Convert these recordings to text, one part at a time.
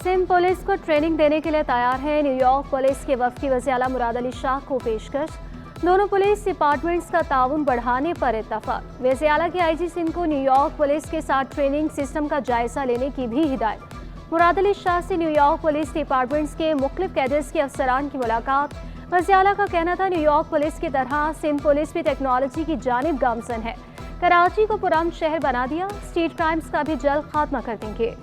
Sindh police को training देने के लिए तैयार है न्यूयॉर्क पुलिस के वफद वज़ीर आला मुराद अली शाह को पेशकश। दोनों पुलिस डिपार्टमेंट्स का ताउन बढ़ाने पर इत्तफाक। वज़ीर आला के आईजी सिंध को न्यूयॉर्क पुलिस के साथ ट्रेनिंग सिस्टम का जायजा लेने की भी हिदायत। मुराद अली शाह से न्यूयॉर्क पुलिस डिपार्टमेंट्स के मुख्तलिफ कैडर्स के अफसरान की मुलाकात। वज़ीर आला का कहना था न्यूयॉर्क पुलिस की तरह सिंध पुलिस भी टेक्नोलॉजी की जानिब गामजन है। कराची को पुरान शहर बना दिया, स्ट्रीट क्राइम्स का भी जल्द खात्मा कर देंगे।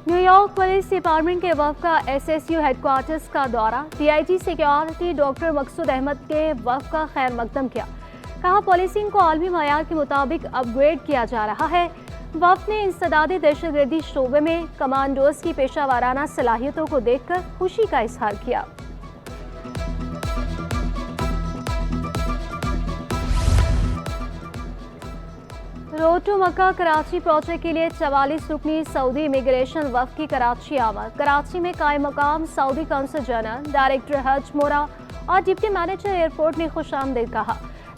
न्यूयॉर्क पुलिस डिपार्टमेंट के वफ़द का SSU हेडक्वार्टर्स का दौरा। DIG सिक्योरिटी डॉक्टर मकसूद अहमद के वफ़द का खैर मकदम किया। कहा पॉलिसिंग को आलमी मयार के मुताबिक अपग्रेड किया जा रहा है। वफ़द ने इंसदादी दहशतगर्दी शोबे में कमांडोज की पेशा वाराना सलाहियतों को देखकर खुशी का इजहार किया। Road to Mecca Karachi project के लिए 44 रुकनी सऊदी इमिग्रेशन वफ़द की कराची आमद। कराची में कायम मकाम सऊदी कौंसल जनरल, डायरेक्टर हज मोरा और डिप्टी मैनेजर एयरपोर्ट ने खुशामदीद कहा।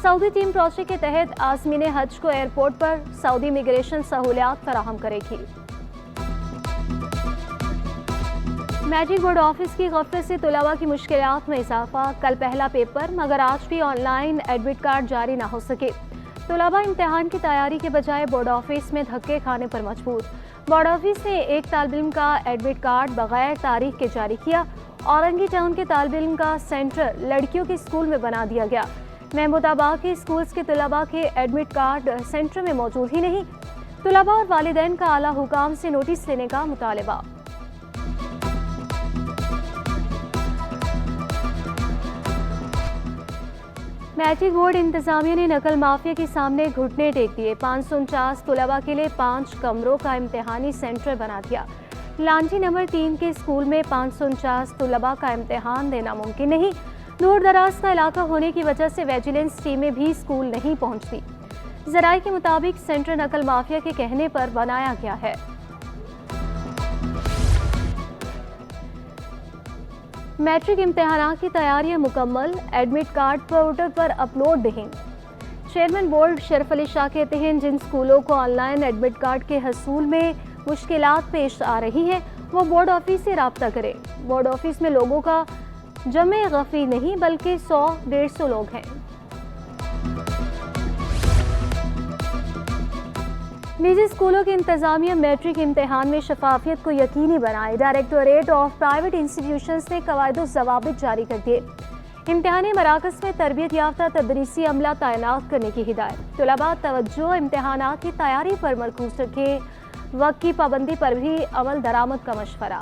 सऊदी टीम प्रोजेक्ट के तहत आज़मीन हज को एयरपोर्ट पर सऊदी इमिग्रेशन सहूलियात फराहम करेगी। मैट्रिक बोर्ड ऑफिस की गफलत से तुलबा की मुश्किलात में इजाफा। कल पहला पेपर मगर आज भी ऑनलाइन एडमिट कार्ड जारी न हो सके। तुलबा इम्तिहान की तैयारी के बजाय बोर्ड ऑफिस में धक्के खाने पर मजबूर। बोर्ड ऑफिस ने एक तालिब इल्म का एडमिट कार्ड बगैर तारीख के जारी किया। औरंगी टाउन के तालिब इल्म का सेंटर लड़कियों के स्कूल में बना दिया गया। महमूदाबाद के स्कूल्स के तुलबा के एडमिट कार्ड सेंटर में मौजूद ही नहीं। तुलबा और वालिदैन का आला हुकाम से नोटिस लेने का मुतालबा। मैट्रिक बोर्ड इंतजामिया ने नकल माफिया के सामने घुटने टेक दिए। 549 तुलबा के लिए 5 कमरों का इम्तिहानी सेंटर बना दिया। लांजी नंबर 3 के स्कूल में 549 तुलबा का इम्तिहान देना मुमकिन नहीं। दूर दराज का इलाका होने की वजह से विजिलेंस टीमें भी स्कूल नहीं पहुंचती। जराये के मुताबिक सेंटर नकल माफिया के कहने पर बनाया गया है। मैट्रिक इम्तिहान की तैयारियां मुकम्मल। एडमिट कार्ड पोर्टल पर अपलोड नहीं। चेयरमैन बोर्ड शरफ अली शाह कहते हैं जिन स्कूलों को ऑनलाइन एडमिट कार्ड के हसूल में मुश्किलात पेश आ रही हैं वो बोर्ड ऑफिस से रब्ता करें। बोर्ड ऑफिस में लोगों का जमे गफी नहीं बल्कि 100-150 लोग हैं। निजी स्कूलों की इंतजामिया मैट्रिक इम्तिहान में शफाफियत को यकीनी बनाए। डायरेक्टोरेट ऑफ प्राइवेट इंस्टीट्यूशंस ने कवायद ज़वाबित जारी कर दिए। इम्तिहानी मराकज़ में तरबियत याफ्ता तदरीसी अमला तैनात करने की हिदायत। तुलबा तवज्जो इम्तिहानात की तैयारी पर मरकूज रखे। वक्त की पाबंदी पर भी अमल दरामद का मशवरा।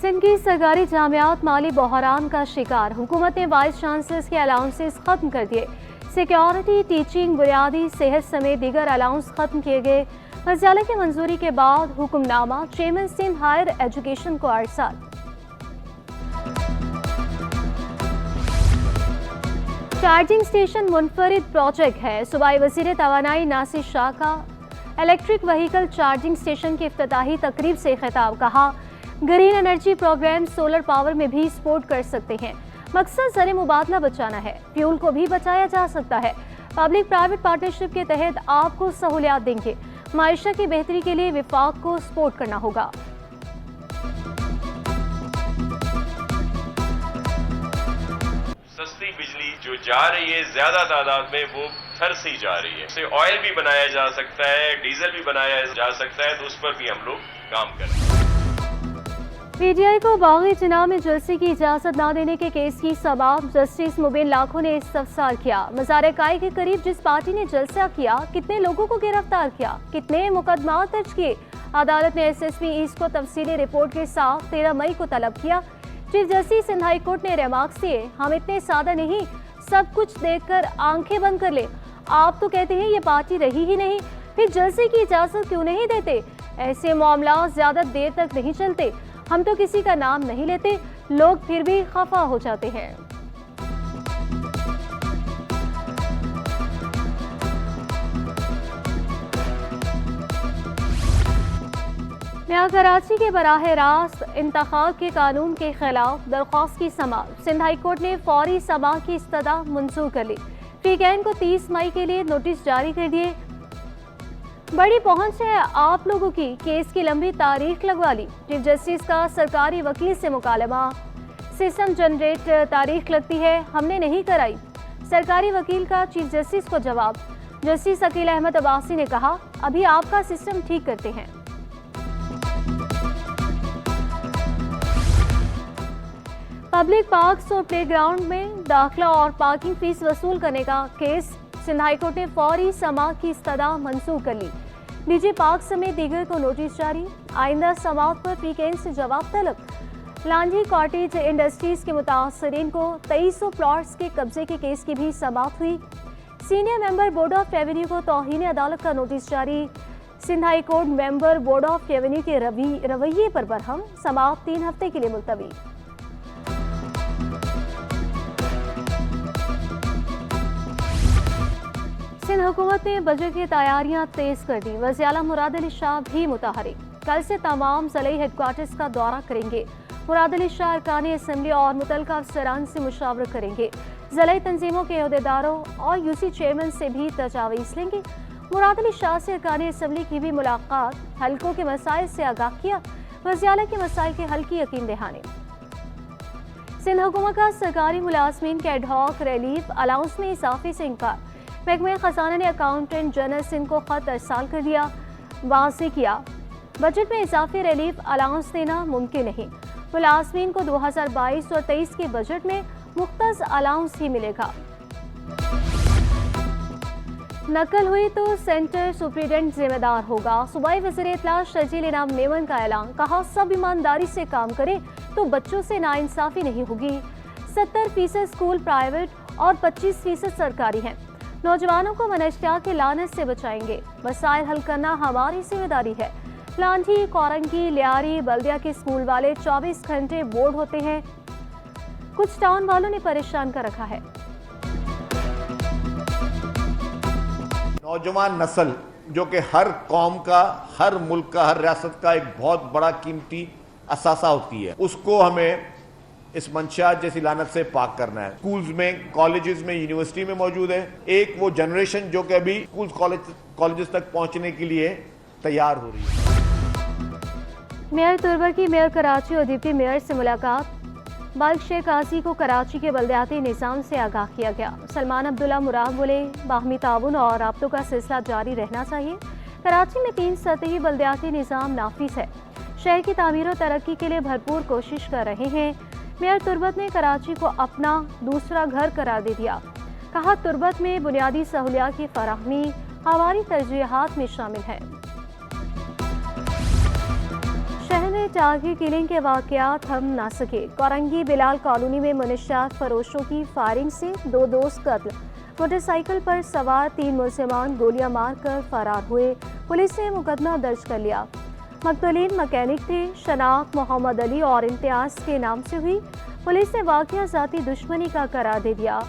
सिंध की सरकारी जामियात माली बहरान का शिकार। हुकूमत ने वाइस चांसलर्स के अलाउंसेस खत्म कर दिए। सिक्योरिटी, टीचिंग, बुनियादी सेहत समेत दीगर अलाउंस खत्म किए गए। वज़ीर आला की मंजूरी के बाद hukamnama chairman Sindh higher education को अरसाल। चार्जिंग स्टेशन मुनफरिद प्रोजेक्ट है। सूबाई वज़ीर तवानाई नासिर शाह का इलेक्ट्रिक व्हीकल चार्जिंग स्टेशन की इफ्तिताही तकरीब से खिताब। कहा green energy program solar power में भी सपोर्ट कर सकते हैं। मकसद ज़र मुबादला बचाना है, फ्यूल को भी बचाया जा सकता है। पब्लिक प्राइवेट पार्टनरशिप के तहत आपको सहूलियात देंगे। मायशा की बेहतरी के लिए विफाक को सपोर्ट करना होगा। सस्ती बिजली जो जा रही है ज्यादा तादाद में वो घर से ही जा रही है। उससे ऑयल भी बनाया जा सकता है, डीजल भी बनाया जा सकता है, तो उस पर भी हम लोग काम करें। PTI को बागी जिना में जलसे की इजाजत न देने के केस की समाअत जस्टिस मुबीन लाखों ने इस्तफसार किया। मज़ार काई के करीब जिस पार्टी ने जलसा किया कितने लोगों को गिरफ्तार किया, कितने मुकदमा दर्ज किए। अदालत ने SSP ईस्ट को तफसीली रिपोर्ट के साथ 13 मई को तलब किया। Chief justice Sindh high court ने रिमार्क्स दिए हम इतने सादा नहीं, सब कुछ देखकर आंखें बंद कर ले। आप तो कहते हैं ये पार्टी रही ही नहीं, फिर जलसे की इजाजत क्यों नहीं देते? ऐसे मामला ज्यादा देर तक नहीं चलते। हम तो किसी का नाम नहीं लेते, लोग फिर भी खफा हो जाते हैं। यहाँ कराची के बराह रास्त इंतखाब के कानून के खिलाफ दरख्वास्त की समाअत। सिंध हाई कोर्ट ने फौरी समाअत की इस्तदा मंजूर कर ली। वीकेंड को 30 मई के लिए नोटिस जारी कर दिए। बड़ी पहुंच है आप लोगों की, केस की लंबी तारीख लगवा ली। चीफ जस्टिस का सरकारी वकील से मुकालमा। सिस्टम जनरेट तारीख लगती है, हमने नहीं कराई। सरकारी वकील का चीफ जस्टिस को जवाब। जस्टिस अकील अहमद अब्बासी ने कहा, अभी आपका सिस्टम ठीक करते हैं। पब्लिक पार्क्स और प्लेग्राउंड में दाखिला और पार्किंग फीस वसूल करने का केस। सिंध हाई कोर्ट ने फौरी समाअत की इस्तदा मंजूर कर ली। निजी पार्क समेत दीगर को नोटिस जारी। आइंदा समाअत पर वीकेंड से जवाब तलब। लांझी कॉटेज इंडस्ट्रीज के मुतासरीन को 2300 प्लॉट्स के कब्जे के केस की भी समाअत हुई। Senior member board of revenue को तौहीन अदालत का नोटिस जारी। Sindh high court member board of revenue के रवैये पर बरहम। समाअत 3 हफ्ते के लिए मुलतवी। सिंध हुकूमत ने बजट की तैयारियां तेज कर दी। वज़ीर आला मुराद अली शाह भी मुतहरिक। कल से तमाम ज़िले हेडक्वार्टर्स का दौरा करेंगे। मुराद अली शाह अरकान असम्बली और मुतल्लिका अफसरान से मुशावरत करेंगे। ज़िले तंजीमों के अहदेदारों और यूसी चेयरमैन से भी तजावीज़ लेंगे। मुराद अली शाह से अरकान असम्बली की भी मुलाकात। हल्कों के मसाइल से आगाह किया। वज़ीर आला के मसाइल के हल की यकीन दहानी। सिंध हुकूमत का सरकारी मुलाजमीन के एडहॉक रिलीफ अलाउंस में इजाफे से इनकार। महकमे खजाना ने अकाउंटेंट जनरल सिंध को खत अरसाल कर दिया। वाज़ेह किया, बजट में इजाफी रिलीफ अलाउंस देना मुमकिन नहीं। मुलाजमीन को 2022 और 23 के बजट में मुख्तस अलाउंस ही मिलेगा। नकल हुई तो सेंटर सुप्रीडेंट जिम्मेदार होगा। सूबाई वज़ीर इत्तला शर्जील इनाम मेमन का ऐलान। कहा, सब ईमानदारी से काम करे तो बच्चों से नाइंसाफी नहीं होगी। 70% स्कूल प्राइवेट और 25% सरकारी हैं। नौजवानों को मनशियात के लानत से बचाएंगे। मसाइल हल करना हमारी जिम्मेदारी है। लांझी, कोरंगी, लियारी बल्दिया के स्कूल वाले 24 घंटे बोर्ड होते हैं। कुछ टाउन वालों ने परेशान कर रखा है। नौजवान नस्ल जो कि हर कौम का, हर मुल्क का, हर रियासत का एक बहुत बड़ा कीमती असासा होती है, उसको हमें इस मंशियात जैसी लानत से पाक करना है। स्कूल्स में, कॉलेजेस में, यूनिवर्सिटी में मौजूद है एक वो जनरेशन जो कि अभी स्कूल कॉलेजेस तक पहुंचने के लिए तैयार हो रही है। मेयर तुर्बर की मेयर कराची और डिप्टी मेयर से मुलाकात। बाल्क शेख काजी को कराची के बल्दियाती निज़ाम से आगाह किया गया। सलमान अब्दुल्ला मुराद बोले, बाहमी ताउन और राब्तों का सिलसिला जारी रहना चाहिए। कराची में 3 सतही बल्दियाती निज़ाम नाफिज है। शहर की तामीर और तरक्की के लिए भरपूर कोशिश कर रहे हैं। मेयर तुर्बत ने कराची को अपना दूसरा घर करार दे दिया। कहा, तुर्बत में बुनियादी सहूलियात की फराहमी हमारी तरजीहात में शामिल है। शहर में टारगेट किलिंग के वाकयात थम ना सके। कोरंगी बिलाल कॉलोनी में मनशियात फरोशों की फायरिंग से 2 दोस्त कत्ल। मोटरसाइकिल पर सवार 3 मुलजिमान गोलियां मारकर फरार हुए। पुलिस ने मुकदमा दर्ज कर लिया। मकतूलीन मैकेनिक थे। शनाख्त मोहम्मद अली और इम्तियाज के नाम से हुई। पुलिस ने वाकया जाती दुश्मनी का करार दे दिया।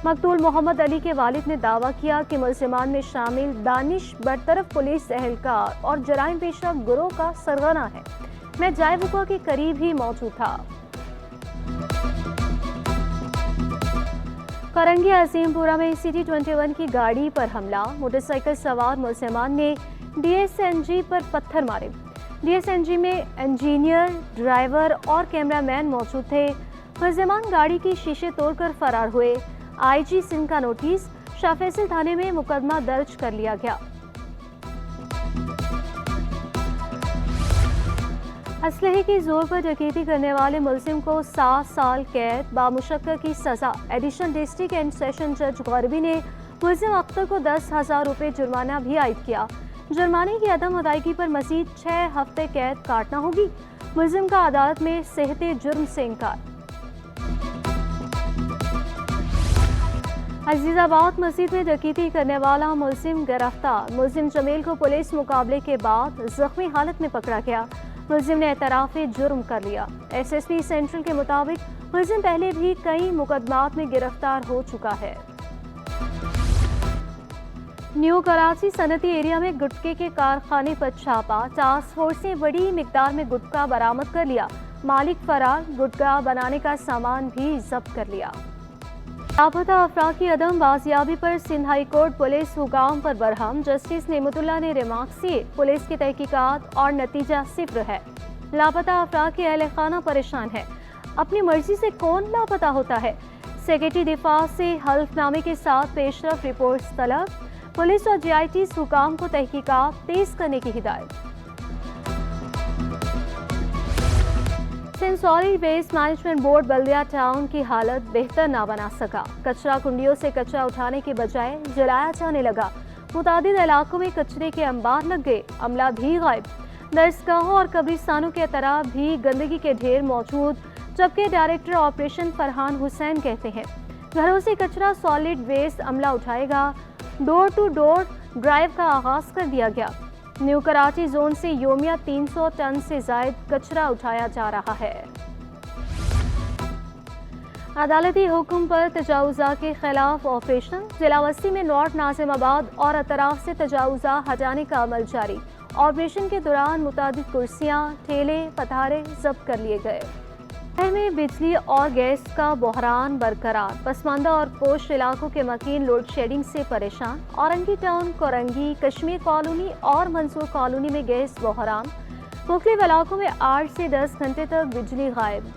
मकतूल मोहम्मद अली के वालिद ने दावा किया कि मुलजिमान में शामिल दानिश बरतरफ पुलिस एहलकार और जराइम पेशा गिरोह का सरगना है। मैं जाए वक़्वा के करीब ही मौजूद था। करंगी अजीमपुरा में CT-21 की गाड़ी पर हमला। मोटरसाइकिल सवार मुलजिमान ने DSNG पर पत्थर मारे। DSNG में इंजीनियर, ड्राइवर और कैमरामैन मौजूद थे। मुलजिमान गाड़ी की शीशे तोड़कर फरार हुए। IG सिंध का नोटिस। शाह फैसल थाने में मुकदमा दर्ज कर लिया गया। असलहे की जोर पर डकैती करने वाले मुलजिम को 7 साल कैद बामुशक्कत की सजा। एडिशनल डिस्ट्रिक्ट एंड सेशन जज गौरबी ने मुलजिम अख्तर को 10,000 रुपये जुर्माना भी आयद किया। जुर्माने की अदम अदायगी पर मजीद 6 हफ्ते कैद काटना होगी। मुलजिम का अदालत में सेहते जुर्म से इनकार। अजीजाबाद मस्जिद में डकैती करने वाला मुलजिम गिरफ्तार। मुलजिम जमील को पुलिस मुकाबले के बाद जख्मी हालत में पकड़ा गया। मुलजिम ने एतराफ़े जुर्म कर लिया। SSP सेंट्रल के मुताबिक मुलजिम पहले भी कई मुकदमात में गिरफ्तार हो चुका है। न्यू कराची सनती एरिया में गुटखे के कारखाने पर छापा। टास्क फोर्स ने बड़ी मिकदार में गुटखा बरामद कर लिया। मालिक फरार, गुटखा बनाने का सामान भी जब्त कर लिया। लापता अफराद की अदम बाजियाबी पर सिंध हाई कोर्ट पुलिस हुकाम पर बरहम। जस्टिस नेमतुल्लाह ने रिमार्क्स दिए, पुलिस की तहकीकात और नतीजा सिफर है। लापता अफराद के अहल खाना परेशान है। अपनी मर्जी से कौन लापता होता है? सेक्रेटरी दिफा से हल्फनामे के साथ पेशरफ रिपोर्ट्स तलब। पुलिस और GIT हुकाम को तहकीकात तेज करने की हिदायत। Sindh solid waste management board Baldia town की हालत बेहतर ना बना सका। कचरा कुंडियों से कचरा उठाने के बजाय जलाया जाने लगा। मुतादिद इलाकों में कचरे के अंबार लग गए, अमला भी गायब। दरसगाहों और कब्रिस्तानों के तरफ भी गंदगी के ढेर मौजूद, जबकि डायरेक्टर ऑपरेशन फरहान हुसैन कहते हैं घरों से कचरा सॉलिड वेस्ट अमला उठाएगा। डोर टू डोर ड्राइव का आगाज कर दिया गया। न्यू कराची जोन से योमिया 300 टन से जायद कचरा उठाया जा रहा है। अदालती हुक्म पर तजावुजा के खिलाफ ऑपरेशन। जिला वस्ती में नॉर्थ नाजिमाबाद और अतराफ से तजावुजा हटाने का अमल जारी। ऑपरेशन के दौरान मुतादिद कुर्सियां, ठेले, पथारे जब्त कर लिए गए। शहर में बिजली और गैस का बहरान बरकरार। पसमानदा और पोस्ट इलाकों के मकीन लोड शेडिंग से परेशान। औरंगी टाउन, कोरंगी, कश्मीर कॉलोनी और मंसूर कॉलोनी में गैस बहरान। मुख्तलिफ इलाकों में 8 से 10 घंटे तक बिजली गायब।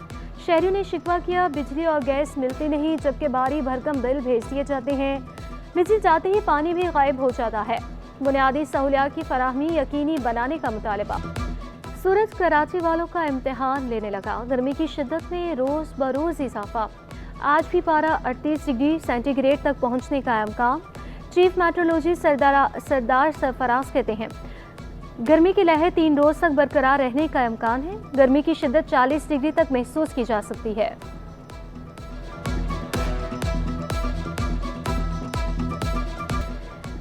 शहरियों ने शिकवा किया, बिजली और गैस मिलती नहीं, जबकि भारी भरकम बिल भेज दिए जाते हैं। बिजली जाते ही पानी भी गायब हो जाता है। बुनियादी सहूलियात की फराहमी यकीनी बनाने का मुतालबा। सूरज कराची वालों का इम्तिहान लेने लगा। गर्मी की शिद्दत में रोज़ बरोज़ इजाफा। आज भी पारा 38 डिग्री सेंटीग्रेड तक पहुंचने का इम्कान। चीफ मेट्रोलॉजिस्ट सरदार सरफराज कहते हैं गर्मी की लहर 3 रोज़ तक बरकरार रहने का इम्कान है। गर्मी की शिद्दत 40 डिग्री तक महसूस की जा सकती है।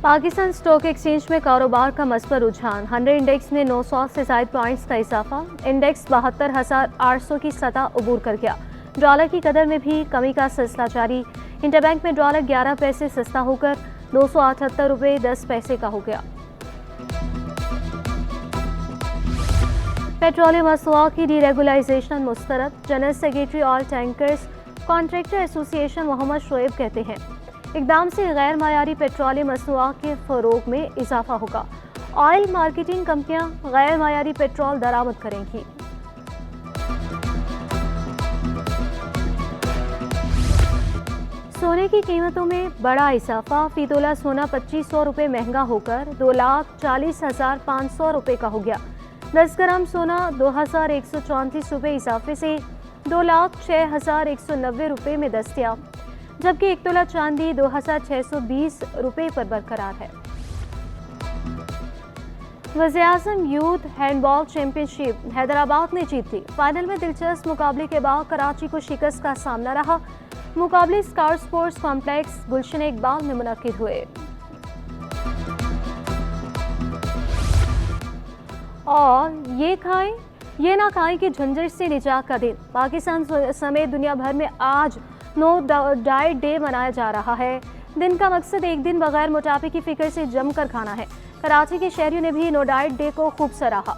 पाकिस्तान स्टॉक एक्सचेंज में कारोबार का मस्बत रुझान। 100 इंडेक्स में 900 से ज़ायद पॉइंट्स का इजाफा। इंडेक्स 72,800 की सतह अबूर कर गया। डॉलर की कदर में भी कमी का सिलसिला जारी। इंटरबैंक में डॉलर 11 पैसे सस्ता होकर 278 रुपये 10 पैसे का हो गया। पेट्रोलियम मसनूआत की डीरेगुलाइजेशन मुस्तरद। General secretary all tankers contractor association Mohammad Shoaib कहते हैं इकदाम से गैर मायारी पेट्रोलियम मसनूआत के फ़रोग में इजाफा होगा। ऑयल मार्केटिंग कंपनियां गैर मायारी पेट्रोल दरामद करेंगी। सोने की कीमतों में बड़ा इजाफा। फी तोला सोना 2500 रुपये महंगा होकर 2,40,500 रुपये का हो गया। 10 ग्राम सोना 2,134 रुपये इजाफे से 2,06,190 रुपये में दस्तयाब, जबकि 1 तोला चांदी 2,620 रुपये पर बरकरार है। वज़ीर-ए-आज़म यूथ हैंडबॉल चैंपियनशिप हैदराबाद ने जीत ली। फाइनल में दिलचस्प मुकाबले के बाद कराची को शिकस्त का सामना रहा। मुकाबले स्काउट स्पोर्ट्स कॉम्प्लेक्स गुलशन इकबाल में मुनक्किद हुए। और ये खाएं ये ना खाएं कि झंझट से निजात का दिन। पाकिस्तान समेत दुनिया भर में आज नो डाइट डे मनाया जा रहा है। दिन का मकसद एक दिन बगैर मोटापे की फिक्र से जमकर खाना है। कराची के शहरियों ने भी नो डाइट डे को खूब सराहा।